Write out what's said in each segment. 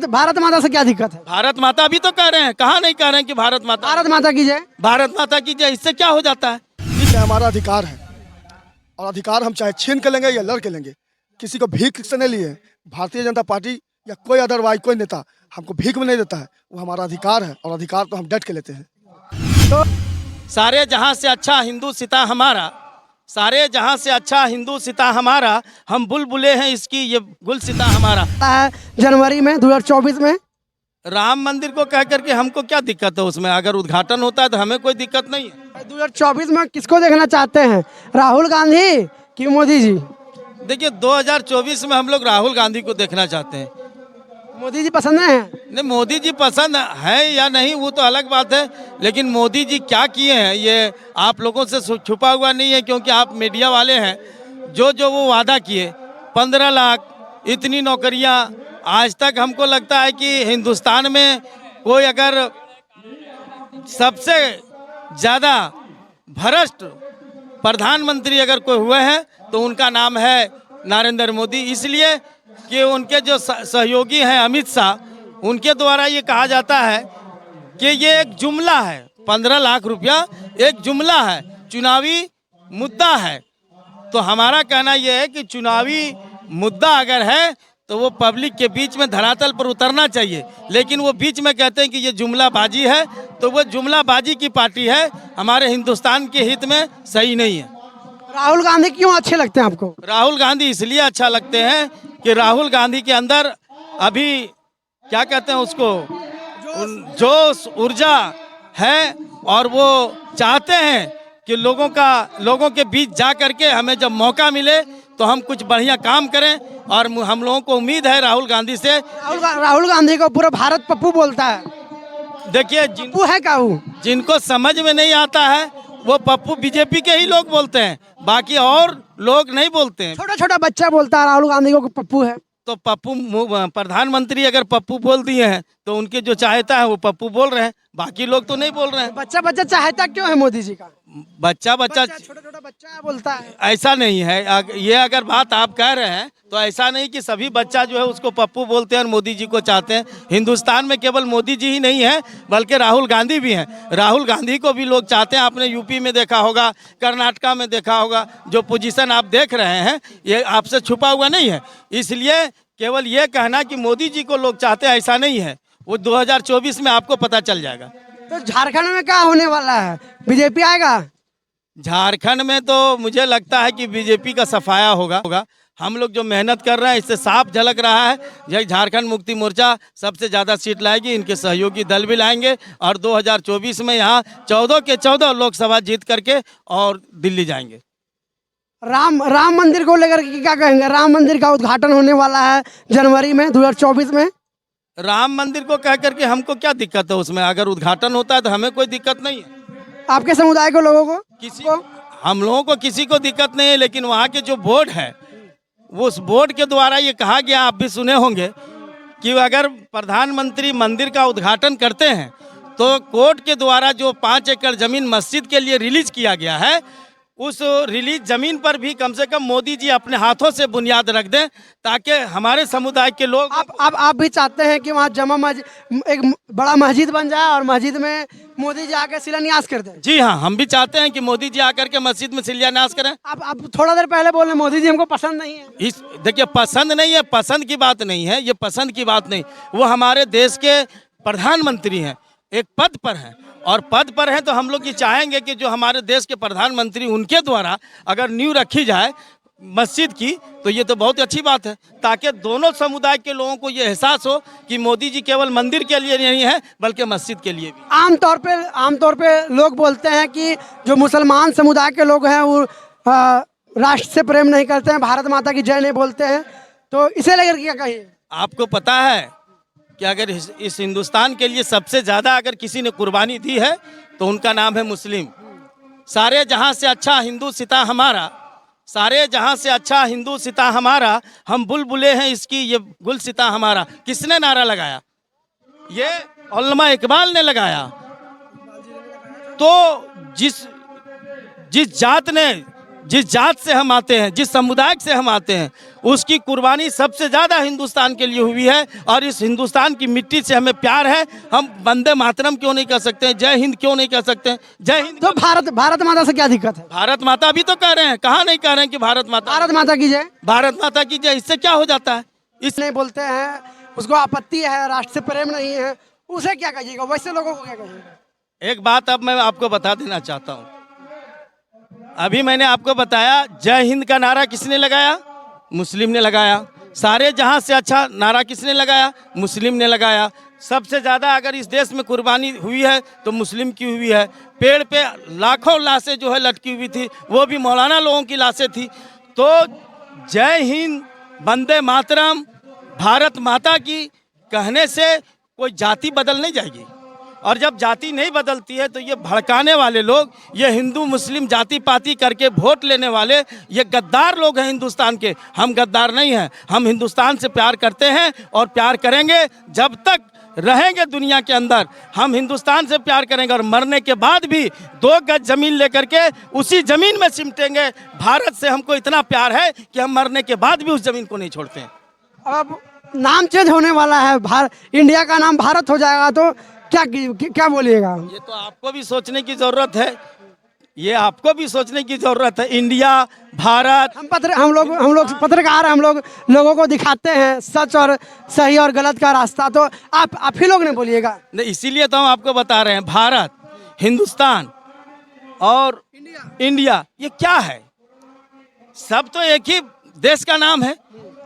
भारत माता से क्या दिक्कत है? भारत माता भी तो कह रहे हैं, कहाँ नहीं कह रहे हैं कि भारत माता। भारत माता की जय। भारत माता की जय, इससे क्या हो जाता है? ये हमारा अधिकार है और अधिकार हम चाहे छीन के लेंगे या लड़ के लेंगे। किसी को भीख से नहीं लिए। भारतीय जनता पार्टी या कोई अदरवाइज कोई नेता हमको भीख में नहीं देता है। वो हमारा अधिकार है और अधिकार को हम डट के लेते हैं। तो सारे जहां से अच्छा हिंदू सिता हमारा, सारे जहां से अच्छा हिंदू सिता हमारा, हम बुलबुले हैं इसकी ये गुल सिता हमारा। है जनवरी में 2024 में राम मंदिर को कह करके हमको क्या दिक्कत है उसमें? अगर उद्घाटन होता है तो हमें कोई दिक्कत नहीं है। 2024 में किसको देखना चाहते हैं, राहुल गांधी कि मोदी जी? देखिए 2024 में हम लोग राहुल गांधी को देखना चाहते हैं। मोदी जी पसंद है? नहीं, मोदी जी पसंद है या नहीं वो तो अलग बात है, लेकिन मोदी जी क्या किए हैं ये आप लोगों से छुपा हुआ नहीं है, क्योंकि आप मीडिया वाले हैं। जो जो वो वादा किए 15 लाख इतनी नौकरियां, आज तक हमको लगता है कि हिंदुस्तान में कोई अगर सबसे ज़्यादा भ्रष्ट प्रधानमंत्री अगर कोई हुए हैं तो उनका नाम है नरेंद्र मोदी। इसलिए कि उनके जो सहयोगी हैं अमित शाह, उनके द्वारा ये कहा जाता है कि ये एक जुमला है, 15 लाख रुपया एक जुमला है, चुनावी मुद्दा है। तो हमारा कहना यह है कि चुनावी मुद्दा अगर है तो वो पब्लिक के बीच में धरातल पर उतरना चाहिए, लेकिन वो बीच में कहते हैं कि ये जुमलाबाजी है, तो वो जुमलाबाजी की पार्टी है, हमारे हिंदुस्तान के हित में सही नहीं है। राहुल गांधी क्यों अच्छे लगते हैं आपको? राहुल गांधी इसलिए अच्छा लगते हैं कि राहुल गांधी के अंदर अभी क्या कहते हैं उसको, जोश ऊर्जा है और वो चाहते हैं कि लोगों के बीच जा करके हमें जब मौका मिले तो हम कुछ बढ़िया काम करें, और हम लोगों को उम्मीद है राहुल गांधी से। राहुल गांधी को पूरा भारत पप्पू बोलता है। देखिए पप्पू है क्या वो? जिनको समझ में नहीं आता है वो पप्पू बीजेपी के ही लोग बोलते हैं, बाकी और लोग नहीं बोलते हैं। छोटा छोटा बच्चा बोलता है राहुल गांधी को पप्पू है। तो पप्पू प्रधानमंत्री अगर पप्पू बोल दिए हैं तो उनके जो चाहता है वो पप्पू बोल रहे हैं, बाकी लोग तो नहीं बोल रहे हैं। बच्चा बच्चा चाहता क्यों है मोदी जी का? बच्चा छोटा छोटा बच्चा बोलता है। ऐसा नहीं है, ये अगर बात आप कह रहे हैं तो ऐसा नहीं कि सभी बच्चा जो है उसको पप्पू बोलते हैं और मोदी जी को चाहते हैं। हिंदुस्तान में केवल मोदी जी ही नहीं है बल्कि राहुल गांधी भी हैं। राहुल गांधी को भी लोग चाहते हैं। आपने यूपी में देखा होगा, कर्नाटका में देखा होगा, जो पोजीशन आप देख रहे हैं ये आपसे छुपा हुआ नहीं है। इसलिए केवल ये कहना कि मोदी जी को लोग चाहते हैं ऐसा नहीं है, वो 2024 में आपको पता चल जाएगा। तो झारखंड में क्या होने वाला है, बीजेपी आएगा? झारखंड में तो मुझे लगता है कि बीजेपी का सफाया होगा। हम लोग जो मेहनत कर रहे हैं इससे साफ झलक रहा है। यह झारखंड मुक्ति मोर्चा सबसे ज़्यादा सीट लाएगी, इनके सहयोगी दल भी लाएंगे और 2024 में यहाँ 14 के 14 लोकसभा जीत करके और दिल्ली जाएंगे। राम मंदिर को लेकर के क्या कहेंगे? राम मंदिर का उद्घाटन होने वाला है जनवरी में 2024 में। राम मंदिर को कह करके हमको क्या दिक्कत है उसमें? अगर उद्घाटन होता है तो हमें कोई दिक्कत नहीं है। आपके समुदाय के लोगों को हम लोगों को किसी को दिक्कत नहीं है, लेकिन वहाँ के जो बोर्ड है वो उस बोर्ड के द्वारा ये कहा गया, आप भी सुने होंगे, कि अगर प्रधानमंत्री मंदिर का उद्घाटन करते हैं तो कोर्ट के द्वारा जो 5 एकड़ जमीन मस्जिद के लिए रिलीज किया गया है, उस रिलीज जमीन पर भी कम से कम मोदी जी अपने हाथों से बुनियाद रख दें, ताकि हमारे समुदाय के लोग। आप भी चाहते हैं कि वहाँ जमा मस्जिद, एक बड़ा मस्जिद बन जाए और मस्जिद में मोदी जी आकर शिलान्यास कर दें? जी हाँ, हम भी चाहते हैं कि मोदी जी आकर के मस्जिद में शिलान्यास करें। आप थोड़ा देर पहले बोले मोदी जी हमको पसंद नहीं है। देखिए पसंद नहीं है, पसंद की बात नहीं है, ये पसंद की बात नहीं। वो हमारे देश के प्रधानमंत्री हैं, एक पद पर हैं, और पद पर हैं तो हम लोग ये चाहेंगे कि जो हमारे देश के प्रधानमंत्री उनके द्वारा अगर नींव रखी जाए मस्जिद की तो ये तो बहुत अच्छी बात है, ताकि दोनों समुदाय के लोगों को ये एहसास हो कि मोदी जी केवल मंदिर के लिए नहीं है बल्कि मस्जिद के लिए भी। आमतौर पे लोग बोलते हैं कि जो मुसलमान समुदाय के लोग हैं वो राष्ट्र से प्रेम नहीं करते हैं, भारत माता की जय नहीं बोलते हैं, तो इसे लेकर क्या कहिए? आपको पता है कि अगर इस हिंदुस्तान के लिए सबसे ज़्यादा अगर किसी ने कुर्बानी दी है तो उनका नाम है मुस्लिम। सारे जहां से अच्छा हिंदू सिता हमारा, सारे जहां से अच्छा हिंदू सिता हमारा, हम बुलबुले हैं इसकी ये गुल सिता हमारा। किसने नारा लगाया? ये उल्मा इकबाल ने लगाया। तो जिस जात से हम आते हैं, जिस समुदाय से हम आते हैं, उसकी कुर्बानी सबसे ज़्यादा हिंदुस्तान के लिए हुई है और इस हिंदुस्तान की मिट्टी से हमें प्यार है। हम वंदे मातरम क्यों नहीं कह सकते हैं, जय हिंद क्यों नहीं कह सकते हैं? जय हिंद। तो भारत माता से क्या दिक्कत है? भारत माता भी तो कह रहे हैं, कहाँ नहीं कह रहे हैं कि भारत माता। भारत माता की जय। भारत माता की जय, इससे क्या हो जाता है? इस नहीं बोलते हैं, उसको आपत्ति है, राष्ट्र से प्रेम नहीं है, उसे क्या कहिएगा? वैसे लोगों को क्या कहिएगा? एक बात अब मैं आपको बता देना चाहता हूँ। अभी मैंने आपको बताया जय हिंद का नारा किसने लगाया? मुस्लिम ने लगाया। सारे जहां से अच्छा नारा किसने लगाया? मुस्लिम ने लगाया। सबसे ज़्यादा अगर इस देश में कुर्बानी हुई है तो मुस्लिम की हुई है। पेड़ पे लाखों लाशें जो है लटकी हुई थी, वो भी मौलाना लोगों की लाशें थी। तो जय हिंद, वंदे मातरम, भारत माता की कहने से कोई जाति बदल नहीं जाएगी। और जब जाति नहीं बदलती है तो ये भड़काने वाले लोग, ये हिंदू मुस्लिम जाति पाति करके वोट लेने वाले, ये गद्दार लोग हैं हिंदुस्तान के। हम गद्दार नहीं हैं, हम हिंदुस्तान से प्यार करते हैं और प्यार करेंगे। जब तक रहेंगे दुनिया के अंदर हम हिंदुस्तान से प्यार करेंगे और मरने के बाद भी 2 गज जमीन लेकर के उसी जमीन में सिमटेंगे। भारत से हमको इतना प्यार है कि हम मरने के बाद भी उस जमीन को नहीं छोड़ते हैं। अब नाम चेंज होने वाला है, इंडिया का नाम भारत हो जाएगा, तो क्या बोलिएगा? ये तो आपको भी सोचने की जरूरत है, ये आपको भी सोचने की जरूरत है। इंडिया, भारत, हम लोग पत्रकार, हम लोग लोगों को दिखाते हैं सच और सही और गलत का रास्ता, तो आप ही लोग ने बोलिएगा। नहीं, इसीलिए तो हम आपको बता रहे हैं। भारत, हिंदुस्तान और इंडिया ये क्या है? सब तो एक ही देश का नाम है,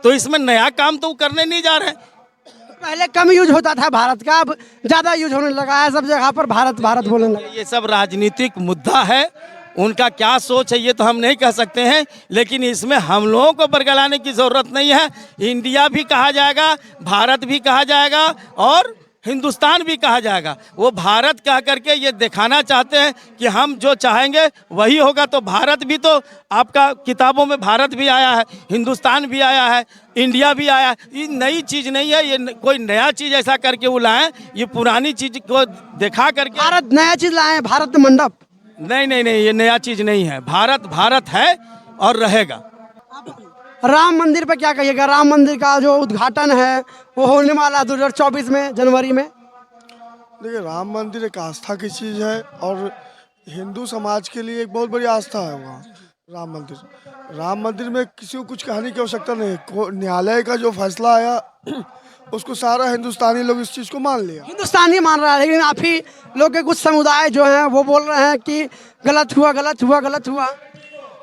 तो इसमें नया काम तो करने नहीं जा रहे हैं। पहले कम यूज होता था भारत का, अब ज्यादा यूज होने लगा है, सब जगह पर भारत भारत बोलने लगा। ये सब राजनीतिक मुद्दा है, उनका क्या सोच है ये तो हम नहीं कह सकते हैं, लेकिन इसमें हम लोगों को बरगलाने की जरूरत नहीं है। इंडिया भी कहा जाएगा, भारत भी कहा जाएगा और हिंदुस्तान भी कहा जाएगा। वो भारत कह करके ये दिखाना चाहते हैं कि हम जो चाहेंगे वही होगा। तो भारत भी तो आपका किताबों में भारत भी आया है, हिंदुस्तान भी आया है, इंडिया भी आया है। ये नई चीज़ नहीं है, ये कोई नया चीज़ ऐसा करके वो लाएं, ये पुरानी चीज़ को दिखा करके। भारत नया चीज लाए, भारत मंडप। नहीं, ये नया चीज़ नहीं है। भारत भारत है और रहेगा। राम मंदिर पे क्या कहिएगा? राम मंदिर का जो उद्घाटन है वो होने वाला 2024 में जनवरी में। देखिए, राम मंदिर एक आस्था की चीज़ है और हिंदू समाज के लिए एक बहुत बड़ी आस्था है वहाँ राम मंदिर में किसी को कुछ कहने की आवश्यकता नहीं है। न्यायालय का जो फैसला आया उसको सारा हिंदुस्तानी लोग इस चीज़ को मान लिया। हिंदुस्तानी मान रहा है, लेकिन आप ही लोग के कुछ समुदाय जो हैं वो बोल रहे हैं कि गलत हुआ।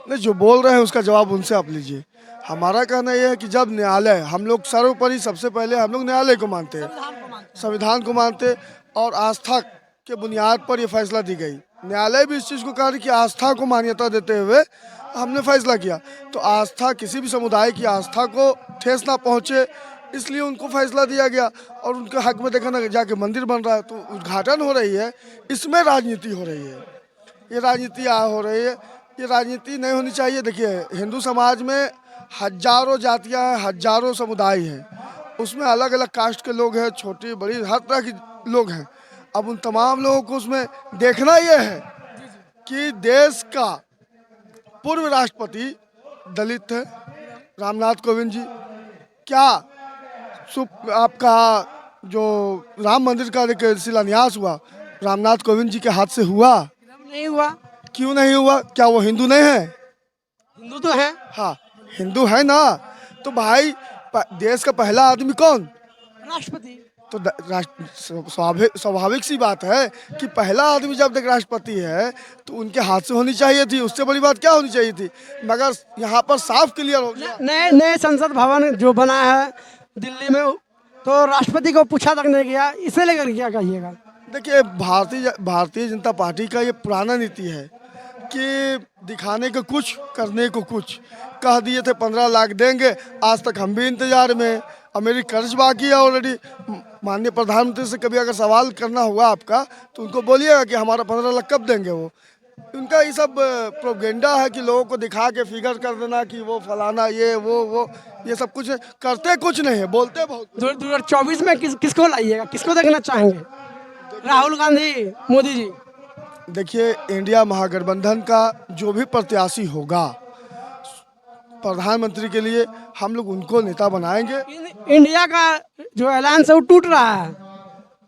नहीं, जो बोल रहे हैं उसका जवाब उनसे आप लीजिए। हमारा कहना यह है कि जब न्यायालय, हम लोग सर्वोपरि सबसे पहले हम लोग न्यायालय को मानते हैं, संविधान को मानते, और आस्था के बुनियाद पर यह फैसला दी गई। न्यायालय भी इस चीज़ को कहा कि आस्था को मान्यता देते हुए हमने फैसला किया। तो आस्था, किसी भी समुदाय की आस्था को ठेस ना पहुँचे, इसलिए उनको फैसला दिया गया। और उनके हक में देखा ना, जाके मंदिर बन रहा है तो उद्घाटन हो रही है, इसमें राजनीति हो रही है। ये राजनीति हो रही है, ये राजनीति नहीं होनी चाहिए। देखिए, हिंदू समाज में हजारों जातियां हैं, हजारों समुदाय हैं, उसमें अलग अलग कास्ट के लोग हैं, छोटी बड़ी हर तरह के लोग हैं। अब उन तमाम लोगों को उसमें देखना यह है कि देश का पूर्व राष्ट्रपति दलित है, रामनाथ कोविंद जी। क्या आपका जो राम मंदिर का शिलान्यास हुआ रामनाथ कोविंद जी के हाथ से हुआ? नहीं हुआ। क्यों नहीं हुआ? क्या वो हिंदू नहीं है? हिंदू तो है। हाँ, हिंदू है ना। तो भाई, देश का पहला आदमी कौन? राष्ट्रपति। तो स्वाभाविक सी बात है कि पहला आदमी जब तक राष्ट्रपति है तो उनके हाथ से होनी चाहिए थी। उससे बड़ी बात क्या होनी चाहिए थी? मगर यहाँ पर साफ क्लियर हो गया। नए संसद भवन जो बना है दिल्ली में, तो राष्ट्रपति को पूछा तक नहीं गया। इसे लेकर क्या कहिएगा? देखिए, भारतीय जनता पार्टी का ये पुराना नीति है कि दिखाने को कुछ, करने को कुछ। कह दिए थे 15 लाख देंगे, आज तक हम भी इंतजार में। और मेरी कर्ज बाकी है ऑलरेडी। माननीय प्रधानमंत्री से कभी अगर सवाल करना हुआ आपका तो उनको बोलिएगा कि हमारा 15 लाख कब देंगे। वो उनका ये सब प्रोपेगेंडा है कि लोगों को दिखा के फिगर कर देना कि वो फलाना, ये वो ये सब कुछ करते कुछ नहीं है, बोलते बहुत। 2024 में किसको लाइएगा? किसको देखना चाहेंगे? राहुल गांधी, मोदी जी? देखिए, इंडिया महागठबंधन का जो भी प्रत्याशी होगा, प्रधानमंत्री के लिए हम लोग उनको नेता बनाएंगे। इंडिया का जो अलायंस है वो टूट रहा है,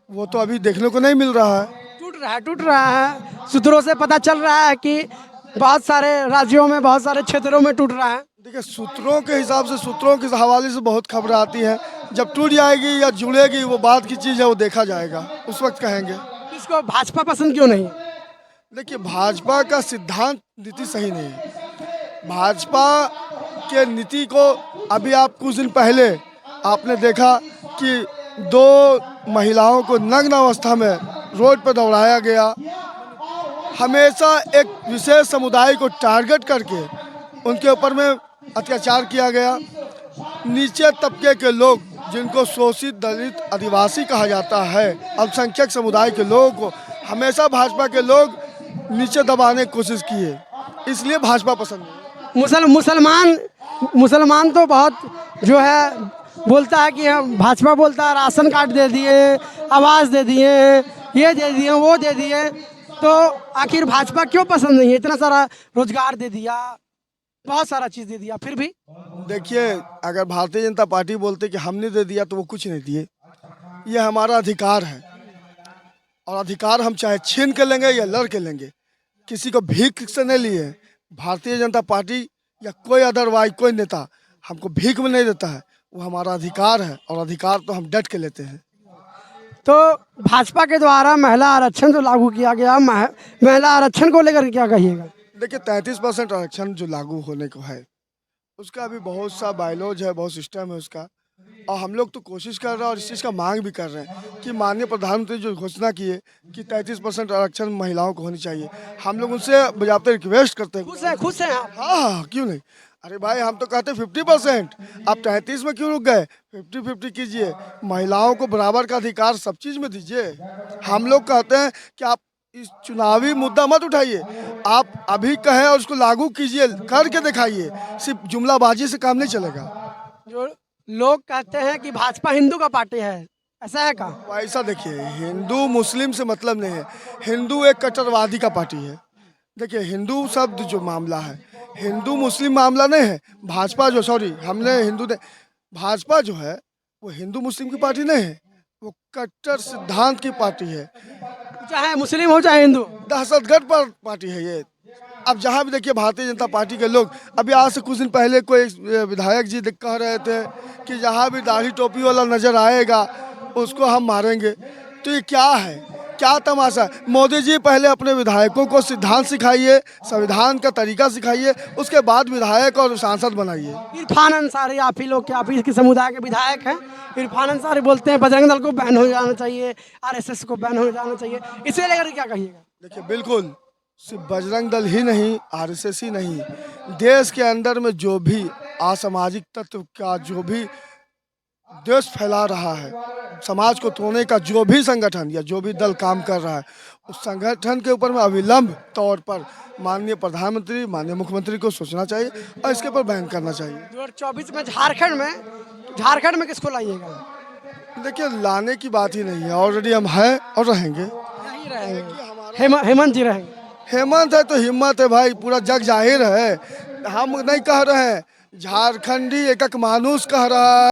वो तो अभी देखने को नहीं मिल रहा है। टूट रहा है। सूत्रों से पता चल रहा है कि बहुत सारे राज्यों में, बहुत सारे क्षेत्रों में टूट रहा है। देखिए, सूत्रों के हिसाब से, सूत्रों के हवाले से बहुत खबरें आती हैं। जब टूट जाएगी या जुड़ेगी वो बात की चीज़ है, वो देखा जाएगा, उस वक्त कहेंगे। इसको भाजपा पसंद क्यों नहीं? देखिए, भाजपा का सिद्धांत नीति सही नहीं है। भाजपा के नीति को अभी आप कुछ दिन पहले आपने देखा कि 2 महिलाओं को नग्न अवस्था में रोड पर दौड़ाया गया। हमेशा एक विशेष समुदाय को टारगेट करके उनके ऊपर में अत्याचार किया गया। नीचे तबके के लोग, जिनको शोषित, दलित, आदिवासी कहा जाता है, अल्पसंख्यक समुदाय के लोगों को हमेशा भाजपा के लोग नीचे दबाने की कोशिश की है, इसलिए भाजपा पसंद है। मुसलमान तो बहुत जो है बोलता है कि हम, भाजपा बोलता है राशन कार्ड दे दिए, आवास दे दिए, ये दे दिए, वो दे दिए, तो आखिर भाजपा क्यों पसंद नहीं है? इतना सारा रोजगार दे दिया, बहुत सारा चीज दे दिया, फिर भी। देखिए, अगर भारतीय जनता पार्टी बोलते कि हमने दे दिया तो वो कुछ नहीं दिए। ये हमारा अधिकार है और अधिकार हम चाहे छीन के लेंगे या लड़ के लेंगे। किसी को भीख से नहीं लिए। भारतीय जनता पार्टी या कोई अदरवाइज कोई नेता हमको भीख में नहीं देता है, वो हमारा अधिकार है और अधिकार तो हम डट के लेते हैं। तो भाजपा के द्वारा महिला आरक्षण जो लागू किया गया, महिला आरक्षण को लेकर क्या कहिएगा? देखिए, 33% आरक्षण जो लागू होने को है, उसका अभी बहुत सा बायलॉज है, बहुत सिस्टम है उसका, और हम लोग तो कोशिश कर रहे हैं और इस चीज़ का मांग भी कर रहे हैं कि माननीय प्रधानमंत्री जो घोषणा की है कि 33% आरक्षण महिलाओं को होनी चाहिए, हम लोग उनसे बजाते रिक्वेस्ट करते हैं। खुश हैं आप? हाँ, क्यों नहीं। अरे भाई, हम तो कहते 50%, आप 33 में क्यों रुक गए? 50-50 कीजिए, महिलाओं को बराबर का अधिकार सब चीज़ में दीजिए। हम लोग कहते हैं कि आप इस चुनावी मुद्दा मत उठाइए, आप अभी कहें और उसको लागू कीजिए, करके दिखाइए। सिर्फ जुमलाबाजी से काम नहीं चलेगा। जो लोग कहते हैं कि भाजपा हिंदू का पार्टी है, ऐसा है का? ऐसा देखिए, हिंदू मुस्लिम से मतलब नहीं है। हिंदू एक कट्टरवादी का पार्टी है। देखिए, हिंदू शब्द जो मामला है, हिंदू मुस्लिम मामला नहीं है। भाजपा जो, सॉरी, हमने हिंदू ने, भाजपा जो है वो हिंदू मुस्लिम की पार्टी नहीं है, वो कट्टर सिद्धांत की पार्टी है। चाहे मुस्लिम हो चाहे हिंदू, दहशतगर्द पार्टी है ये। अब जहाँ भी देखिए, भारतीय जनता पार्टी के लोग, अभी आज से कुछ दिन पहले कोई विधायक जी कह रहे थे कि जहाँ भी दाढ़ी टोपी वाला नजर आएगा उसको हम मारेंगे। तो ये क्या है, क्या तमाशा है? मोदी जी पहले अपने विधायकों को सिद्धांत सिखाइए, संविधान का तरीका सिखाइए, उसके बाद विधायक और सांसद बनाइए। इरफान अंसारी आप ही लोग के, आप ही के समुदाय के विधायक हैं। इरफान अंसारी बोलते हैं बजरंग दल को बैन हो जाना चाहिए, आरएसएस को बैन हो जाना चाहिए, इसे लेकर क्या कहिएगा? देखिए, बिल्कुल सिर्फ बजरंग दल ही नहीं, आरएसएस ही नहीं, देश के अंदर में जो भी असामाजिक तत्व का जो भी देश फैला रहा है, समाज को तोड़ने का जो भी संगठन या जो भी दल काम कर रहा है, उस संगठन के ऊपर में अविलंब तौर पर माननीय प्रधानमंत्री, माननीय मुख्यमंत्री को सोचना चाहिए और इसके ऊपर बैन करना चाहिए। 2024 में झारखंड में किसको लाइएगा? देखिए, लाने की बात ही नहीं है, ऑलरेडी हम हैं और रहेंगे। यही रहेंगे, हेमंत जी रहेंगे। हेमंत है तो हिम्मत है भाई, पूरा जग जाहिर है। हम नहीं कह रहे हैं, झारखंडी एक मानुस कह रहा है।